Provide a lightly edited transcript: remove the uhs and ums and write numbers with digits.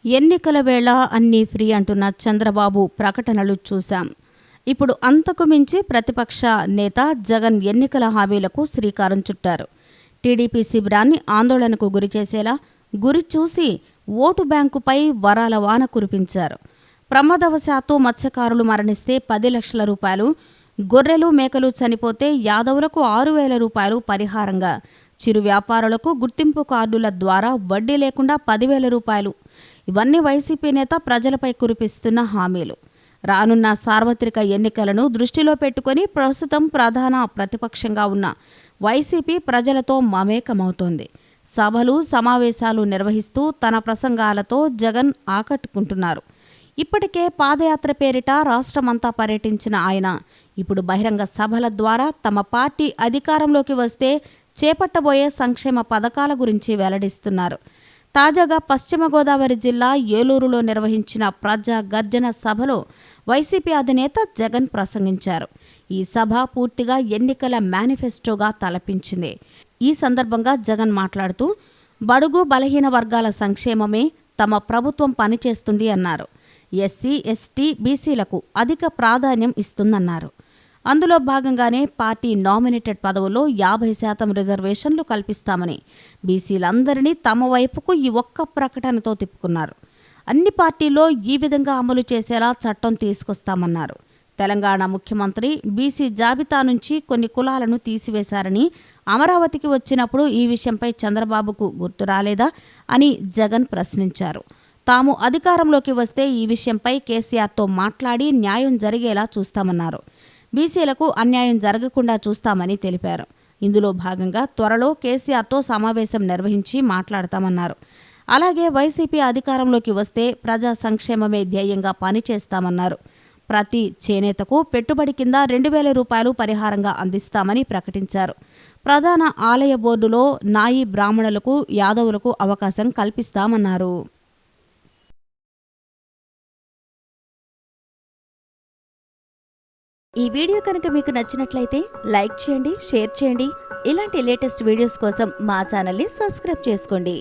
ఎన్నికల వేళ అన్నీ ఫ్రీ అంటున్న చంద్రబాబు ప్రకటనలు చూశాం. ఇప్పుడు అంతకు మించి ప్రతిపక్ష నేత జగన్ ఎన్నికల హామీలకు శ్రీకారం చుట్టారు. టీడీపీ శిబిరాన్ని ఆందోళనకు గురిచేసేలా గురి చూసి ఓటు బ్యాంకుపై వరాల వాన కురిపించారు. ప్రమాదవశాత్తు మత్స్యకారులు మరణిస్తే 10 లక్షల రూపాయలు, గొర్రెలు మేకలు చనిపోతే యాదవులకు 6,000 రూపాయలు పరిహారంగా, చిరు వ్యాపారులకు గుర్తింపు కార్డుల ద్వారా వడ్డీ లేకుండా 10,000 రూపాయలు. ఇవన్నీ వైసీపీ నేత ప్రజలపై కురిపిస్తున్న హామీలు. రానున్న సార్వత్రిక ఎన్నికలను దృష్టిలో పెట్టుకుని ప్రస్తుతం ప్రధాన ప్రతిపక్షంగా ఉన్న వైసీపీ ప్రజలతో మమేకమవుతోంది. సభలు, సమావేశాలు నిర్వహిస్తూ తన ప్రసంగాలతో జగన్ ఆకట్టుకుంటున్నారు. ఇప్పటికే పాదయాత్ర పేరిట రాష్ట్రమంతా పర్యటించిన ఆయన ఇప్పుడు బహిరంగ సభల ద్వారా తమ పార్టీ అధికారంలోకి వస్తే చేపట్టబోయే సంక్షేమ పథకాల గురించి వెల్లడిస్తున్నారు. తాజాగా పశ్చిమ గోదావరి జిల్లా ఏలూరులో నిర్వహించిన ప్రజా గర్జన సభలో వైసీపీ అధినేత జగన్ ప్రసంగించారు. ఈ సభ పూర్తిగా ఎన్నికల మేనిఫెస్టోగా తలపించింది. ఈ సందర్భంగా జగన్ మాట్లాడుతూ బడుగు బలహీన వర్గాల సంక్షేమమే తమ ప్రభుత్వం పనిచేస్తుంది అన్నారు. ఎస్సీ, ఎస్టీ, బీసీలకు అధిక ప్రాధాన్యం ఇస్తుందన్నారు. అందులో భాగంగానే పార్టీ నామినేటెడ్ పదవుల్లో 50% రిజర్వేషన్లు కల్పిస్తామని బీసీలందరినీ తమ వైపుకు ఈ ఒక్క ప్రకటనతో తిప్పుకున్నారు. అన్ని పార్టీల్లో ఈ విధంగా అమలు చేసేలా చట్టం తీసుకొస్తామన్నారు. తెలంగాణ ముఖ్యమంత్రి బీసీ జాబితా నుంచి కొన్ని కులాలను తీసివేశారని, అమరావతికి వచ్చినప్పుడు ఈ విషయంపై చంద్రబాబుకు గుర్తు రాలేదా అని జగన్ ప్రశ్నించారు. తాము అధికారంలోకి వస్తే ఈ విషయంపై కేసీఆర్తో మాట్లాడి న్యాయం జరిగేలా చూస్తామన్నారు. బీసీలకు అన్యాయం జరగకుండా చూస్తామని తెలిపారు. ఇందులో భాగంగా త్వరలో కేసీఆర్తో సమావేశం నిర్వహించి మాట్లాడతామన్నారు. అలాగే వైసీపీ అధికారంలోకి వస్తే ప్రజా సంక్షేమమే ధ్యేయంగా పనిచేస్తామన్నారు. ప్రతి చేనేతకు పెట్టుబడి కింద 2,000 రూపాయలు పరిహారంగా అందిస్తామని ప్రకటించారు. ప్రధాన ఆలయ బోర్డులో నాయి బ్రాహ్మణులకు, యాదవులకు అవకాశం కల్పిస్తామన్నారు. ఈ వీడియో కనుక మీకు నచ్చినట్లయితే లైక్ చేయండి, షేర్ చేయండి. ఇలాంటి లేటెస్ట్ వీడియోస్ కోసం మా ఛానల్ని సబ్స్క్రైబ్ చేసుకోండి.